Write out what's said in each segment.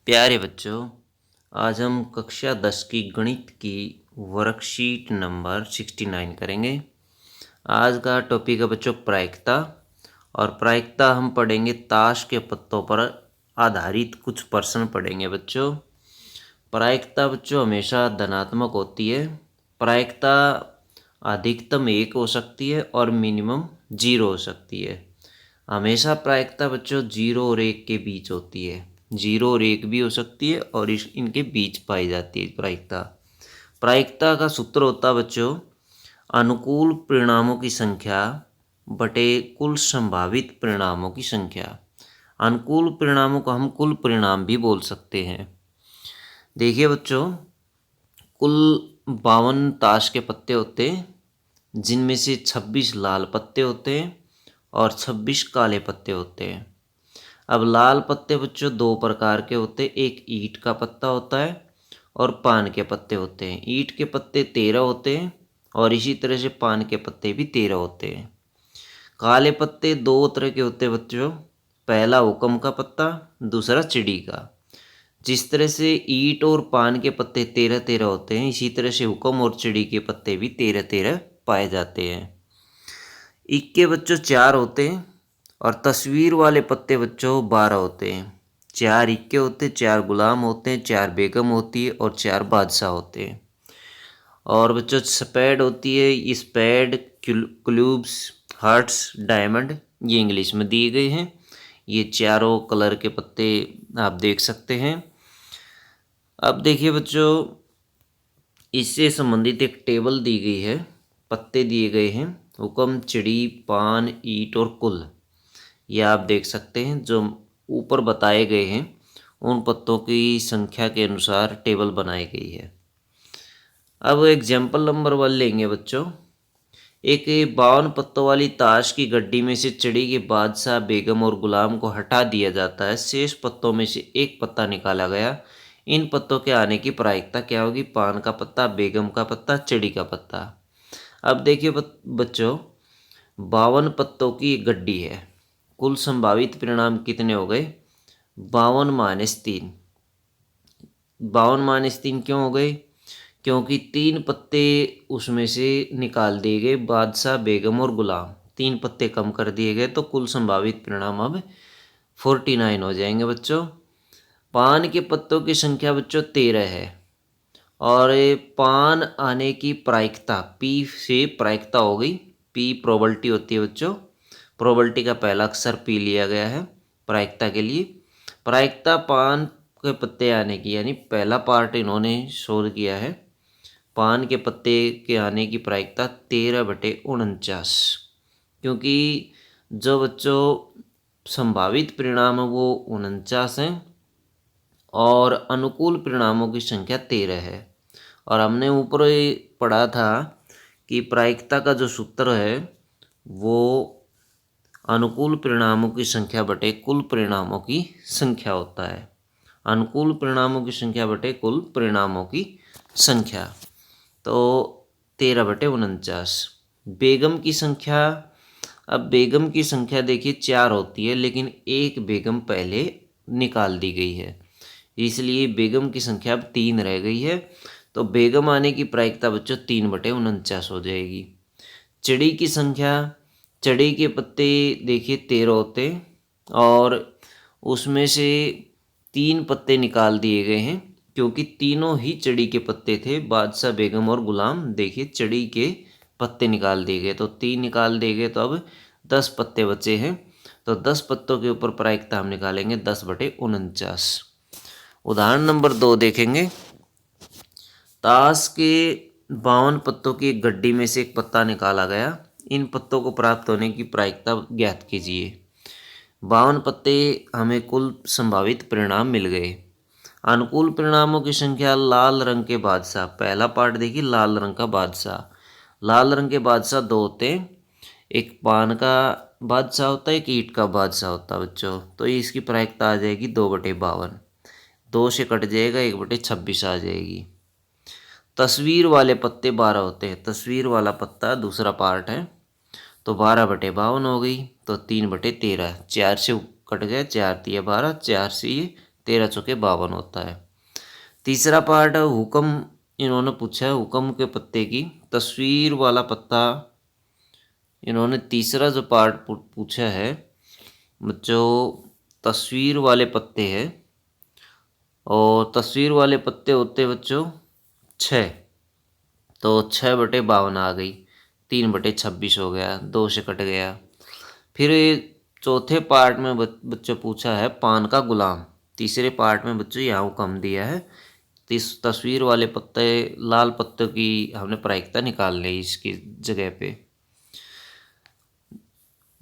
प्यारे बच्चों, आज हम कक्षा 10 की गणित की वर्कशीट नंबर 69 करेंगे। आज का टॉपिक है बच्चों प्रायिकता। और प्रायिकता हम पढ़ेंगे ताश के पत्तों पर आधारित कुछ प्रश्न पढ़ेंगे बच्चों। प्रायिकता बच्चों हमेशा धनात्मक होती है। प्रायिकता अधिकतम 1 हो सकती है और मिनिमम 0 हो सकती है। हमेशा प्रायिकता बच्चों 0 और 1 के बीच होती है। 0 और 1 भी हो सकती है और इनके बीच पाई जाती है प्रायिकता। प्रायिकता का सूत्र होता है बच्चों अनुकूल परिणामों की संख्या बटे कुल संभावित परिणामों की संख्या। अनुकूल परिणामों को हम कुल परिणाम भी बोल सकते हैं। देखिए बच्चों, कुल 52 ताश के पत्ते होते हैं, जिनमें से 26 लाल पत्ते होते हैं और 26 काले पत्ते होते हैं। अब लाल पत्ते बच्चों दो प्रकार के होते हैं, एक ईंट का पत्ता होता है और पान के पत्ते होते हैं। ईंट के पत्ते 13 होते हैं और इसी तरह से पान के पत्ते भी 13 होते हैं। काले पत्ते दो तरह के होते हैं बच्चों, पहला हुक्म का पत्ता, दूसरा चिड़ी का। जिस तरह से ईंट और पान के पत्ते 13-13 होते हैं, इसी तरह से हुक्म और चिड़ी के पत्ते भी 13-13 पाए जाते हैं। इक्के बच्चों 4 होते हैं और तस्वीर वाले पत्ते बच्चों 12 होते हैं। 4 इक्के होते हैं, 4 गुलाम होते हैं, 4 बेगम होती है और 4 बादशाह होते हैं। और बच्चों स्पैड होती है, स्पैड, क्लूब्स, हार्ट्स, डायमंड, ये इंग्लिश में दिए गए हैं। ये चारों कलर के पत्ते आप देख सकते हैं। अब देखिए बच्चों, इससे संबंधित एक टेबल दी गई है, पत्ते दिए गए हैं, हुक्म, चिड़ी, पान, ईंट और कुल। ये आप देख सकते हैं जो ऊपर बताए गए हैं उन पत्तों की संख्या के अनुसार टेबल बनाई गई है। अब एग्जाम्पल नंबर 1 लेंगे बच्चों। एक 52 पत्तों वाली ताश की गड्डी में से चिड़ी के बादशाह, बेगम और गुलाम को हटा दिया जाता है। शेष पत्तों में से एक पत्ता निकाला गया। इन पत्तों के आने की प्रायिकता क्या होगी? पान का पत्ता, बेगम का पत्ता, चिड़ी का पत्ता। अब देखिए बच्चों, 52 पत्तों की एक गड्डी है। कुल संभावित परिणाम कितने हो गए? 52-3। 52-3 क्यों हो गए? क्योंकि 3 पत्ते उसमें से निकाल दिए गए, बादशाह, बेगम और गुलाम। 3 पत्ते कम कर दिए गए तो कुल संभावित परिणाम अब 49 हो जाएंगे बच्चों। पान के पत्तों की संख्या बच्चों 13 है और पान आने की प्रायिकता पी से प्रायिकता हो गई। पी प्रोबेबिलिटी होती है बच्चों। प्रोबेबिलिटी का पहला अक्षर पी लिया गया है प्रायिकता के लिए। प्रायिकता पान के पत्ते आने की, यानी पहला पार्ट इन्होंने शोध किया है। पान के पत्ते के आने की प्रायिकता 13/49, क्योंकि जो बच्चों संभावित परिणाम है वो 49 हैं और अनुकूल परिणामों की संख्या 13 है। और हमने ऊपर पढ़ा था कि प्रायिकता का जो सूत्र है वो अनुकूल परिणामों की संख्या बटे कुल परिणामों की संख्या होता है। अनुकूल परिणामों की संख्या बटे कुल परिणामों की संख्या, तो 13/49। बेगम की संख्या, अब बेगम की संख्या देखिए 4 होती है, लेकिन एक बेगम पहले निकाल दी गई है, इसलिए बेगम की संख्या अब 3 रह गई है। तो बेगम आने की प्रायिकता बच्चों 3/49 हो जाएगी। चिड़ी की संख्या, चिड़ी के पत्ते देखिए 13 होते और उसमें से 3 पत्ते निकाल दिए गए हैं, क्योंकि तीनों ही चिड़ी के पत्ते थे, बादशाह, बेगम और गुलाम। देखिए चिड़ी के पत्ते निकाल दिए गए तो 3 निकाल दिए गए, तो अब 10 पत्ते बचे हैं। तो 10 पत्तों के ऊपर प्रायिकता हम निकालेंगे 10/49। उदाहरण नंबर 2 देखेंगे। ताश के 52 पत्तों की एक गड्डी में से एक पत्ता निकाला गया। इन पत्तों को प्राप्त होने की प्रायिकता ज्ञात कीजिए। 52 पत्ते हमें कुल संभावित परिणाम मिल गए। अनुकूल परिणामों की संख्या लाल रंग के बादशाह, पहला पार्ट देखिए लाल रंग का बादशाह। लाल रंग के बादशाह 2 होते हैं, एक पान का बादशाह होता है, एक ईंट का बादशाह होता है बच्चों। तो इसकी प्रायिकता आ जाएगी 2/52। 2 से कट जाएगा, 1/26 आ जाएगी। तस्वीर वाले पत्ते 12 होते हैं, तस्वीर वाला पत्ता दूसरा पार्ट है, तो 12/52 हो गई। तो 3/13, 4 से कट गया, 4 × 12, 4 से ये 13 चौके 52 होता है। तीसरा पार्ट है हुक्म, इन्होंने पूछा है हुक्म के पत्ते की तस्वीर वाला पत्ता। इन्होंने तीसरा जो पार्ट पूछा है बच्चों, तस्वीर वाले पत्ते हैं, और तस्वीर वाले पत्ते होते हैं बच्चों 6। तो 6/52 आ गई, 3/26 हो गया, 2 से कट गया। फिर चौथे पार्ट में बच्चों पूछा है पान का गुलाम। तीसरे पार्ट में बच्चों यहाँ कम दिया है, तस्वीर वाले पत्ते लाल पत्तों की हमने प्रायिकता निकाल ली इसकी जगह पे।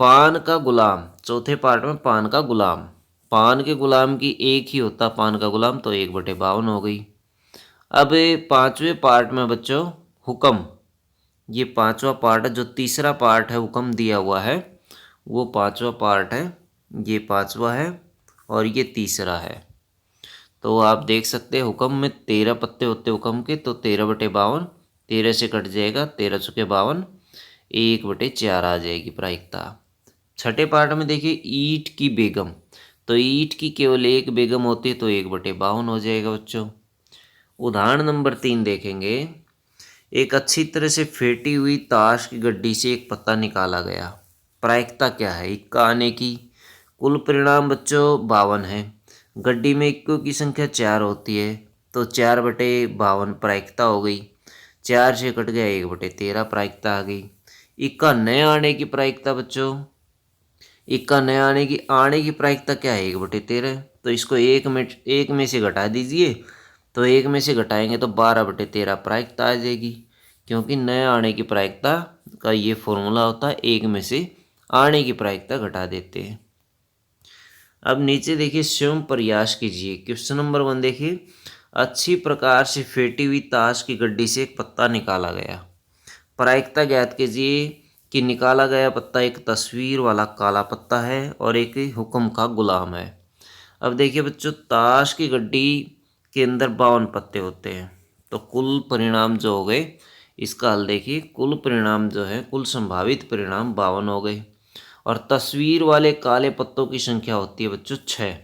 पान का गुलाम, चौथे पार्ट में पान का गुलाम, पान के गुलाम की एक ही होता पान का गुलाम, तो 1/52 हो गई। अब पांचवें पार्ट में बच्चों हुक्म, ये पांचवा पार्ट है, जो तीसरा पार्ट है हुक्म दिया हुआ है वो पांचवा पार्ट है, ये पांचवा है और ये तीसरा है। तो आप देख सकते हैं हुक्म में 13 पत्ते होते हुक्म के, तो 13/52, 13 से कट जाएगा, 13 चौके 52, 1/4 आ जाएगी प्रायिकता। छठे पार्ट में देखिए ईंट की बेगम, तो ईंट की केवल एक बेगम होती है, तो 1/52 हो जाएगा बच्चों। उदाहरण नंबर 3 देखेंगे। एक अच्छी तरह से फेंटी हुई ताश की गड्डी से एक पत्ता निकाला गया, प्रायिकता क्या है इक्का आने की। कुल परिणाम बच्चों 52 है। गड्डी में इक्कों की संख्या 4 होती है, तो 4/52 प्रायिकता हो गई। 4 से कट गया, 1/13 प्रायिकता आ गई। इक्का नए आने की प्रायिकता बच्चों, इक्का नए आने की प्रायिकता क्या है 1/13, तो इसको एक में से घटा दीजिए, तो एक में से घटाएंगे तो 12/13 प्रायिकता आ जाएगी, क्योंकि नए आने की प्रायिकता का ये फॉर्मूला होता है, एक में से आने की प्रायिकता घटा देते हैं। अब नीचे देखिए स्वयं प्रयास कीजिए। क्वेश्चन नंबर 1 देखिए, अच्छी प्रकार से फेंटी हुई ताश की गड्डी से एक पत्ता निकाला गया, प्रायिकता ज्ञात कीजिए कि निकाला गया पत्ता एक तस्वीर वाला काला पत्ता है और एक हुक्म का गुलाम है। अब देखिए बच्चों, ताश की गड्डी के अंदर 52 पत्ते होते हैं, तो कुल परिणाम जो हो गए, इसका हल देखिए, कुल परिणाम जो है, कुल संभावित परिणाम 52 हो गए। और तस्वीर वाले काले पत्तों की संख्या होती है बच्चों 6।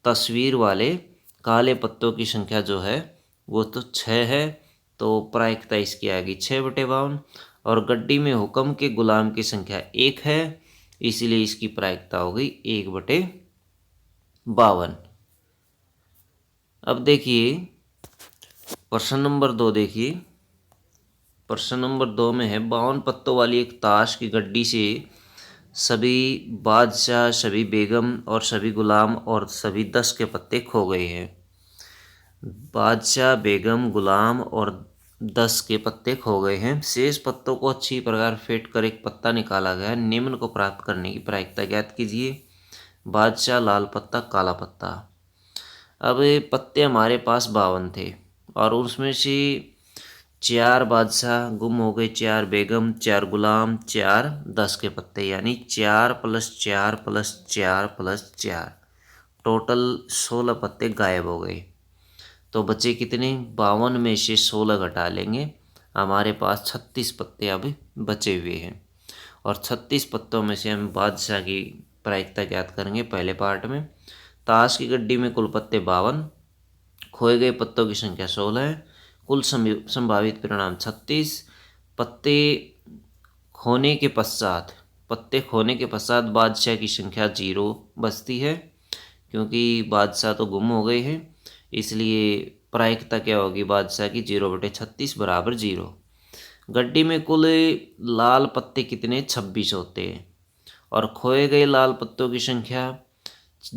तस्वीर वाले काले पत्तों की संख्या जो है वो तो 6 है, तो प्रायिकता इसकी आएगी 6/52। और गड्डी में हुक्म के गुलाम की संख्या 1 है, इसलिए इसकी प्रायिकता हो गई 1/52। अब देखिए प्रश्न नंबर 2 देखिए, प्रश्न नंबर 2 में है 52 पत्तों वाली एक ताश की गड्डी से सभी बादशाह, सभी बेगम और सभी गुलाम और सभी 10 के पत्ते खो गए हैं। बादशाह, बेगम, गुलाम और 10 के पत्ते खो गए हैं। शेष पत्तों को अच्छी प्रकार फेंट कर एक पत्ता निकाला गया है। निम्न को प्राप्त करने की प्रायिकता ज्ञात कीजिए। बादशाह, लाल पत्ता, काला पत्ता। अब ये पत्ते हमारे पास 52 थे और उसमें से 4 बादशाह गुम हो गए, 4 बेगम, 4 गुलाम, 4 10 के पत्ते, यानी 4 + 4 + 4 + 4, टोटल 16 पत्ते गायब हो गए। तो बचे कितने, 52 में से 16 घटा लेंगे, हमारे पास 36 पत्ते अब बचे हुए हैं। और 36 पत्तों में से हम बादशाह की प्रायिकता ज्ञात करेंगे पहले पार्ट में। ताश की गड्डी में कुल पत्ते 52, खोए गए पत्तों की संख्या 16 है, कुल संभावित परिणाम 36। पत्ते खोने के पश्चात बादशाह की संख्या 0 बचती है, क्योंकि बादशाह तो गुम हो गए हैं, इसलिए प्रायिकता क्या होगी बादशाह की, 0/36 = 0। गड्डी में कुल लाल पत्ते कितने, 26 होते हैं, और खोए गए लाल पत्तों की संख्या,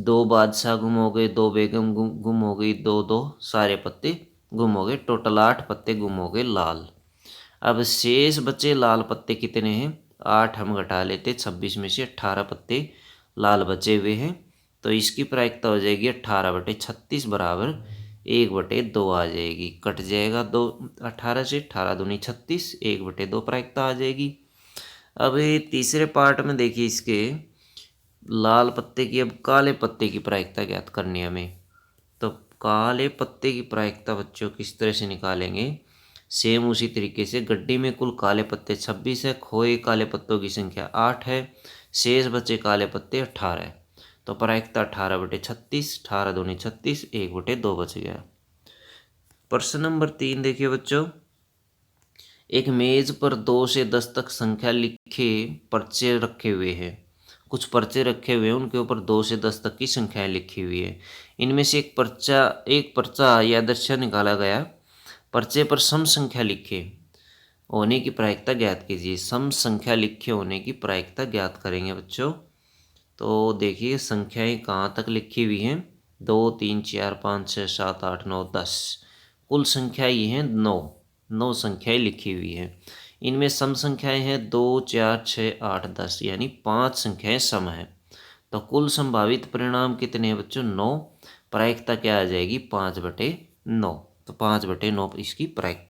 2 बादशाह गुम हो गए, 2 बेगम गुम हो गई, 2 सारे पत्ते गुम हो गए, टोटल 8 पत्ते गुम हो गए लाल। अब शेष बचे लाल पत्ते कितने हैं, 8 हम घटा लेते, 26 में से 18 पत्ते लाल बचे हुए हैं, तो इसकी प्रायिकता हो जाएगी 18/36 = 1/2 आ जाएगी, कट जाएगा 2, 18 से 18 दूनी 36, 1/2 प्रायिकता आ जाएगी। अब ये तीसरे पार्ट में देखिए, इसके लाल पत्ते की अब काले पत्ते की प्रायिकता ज्ञात करनी है हमें। तो काले पत्ते की प्रायिकता बच्चों किस तरह से निकालेंगे, सेम उसी तरीके से। गड्डी में कुल काले पत्ते 26 है, खोए काले पत्तों की संख्या 8 है, शेष बचे काले पत्ते 18 है। तो प्रायिकता 18/36, 18 दूनी 36, 1/2 बच गया। प्रश्न नंबर 3 देखिए बच्चों, एक मेज पर 2 से 10 तक संख्या लिखे पर्चे रखे हुए हैं। कुछ पर्चे रखे हुए हैं, उनके ऊपर 2 से 10 तक की संख्याएं लिखी हुई है। इनमें से एक पर्चा या दृश्य निकाला गया। पर्चे पर सम संख्या लिखे होने की प्रायिकता ज्ञात कीजिए। सम संख्या लिखे होने की प्रायिकता ज्ञात करेंगे बच्चों। तो देखिए संख्याएं कहाँ तक लिखी हुई हैं, 2 3 4 5 6 7 8 9 10, कुल संख्या ये हैं 9 संख्याएं लिखी हुई हैं। इनमें सम संख्याएं हैं 2 4 6 8 10, यानी 5 संख्याएं सम हैं। तो कुल संभावित परिणाम कितने हैं बच्चों, 9। प्रायिकता क्या आ जाएगी, 5/9। तो 5/9 इसकी प्रायिकता।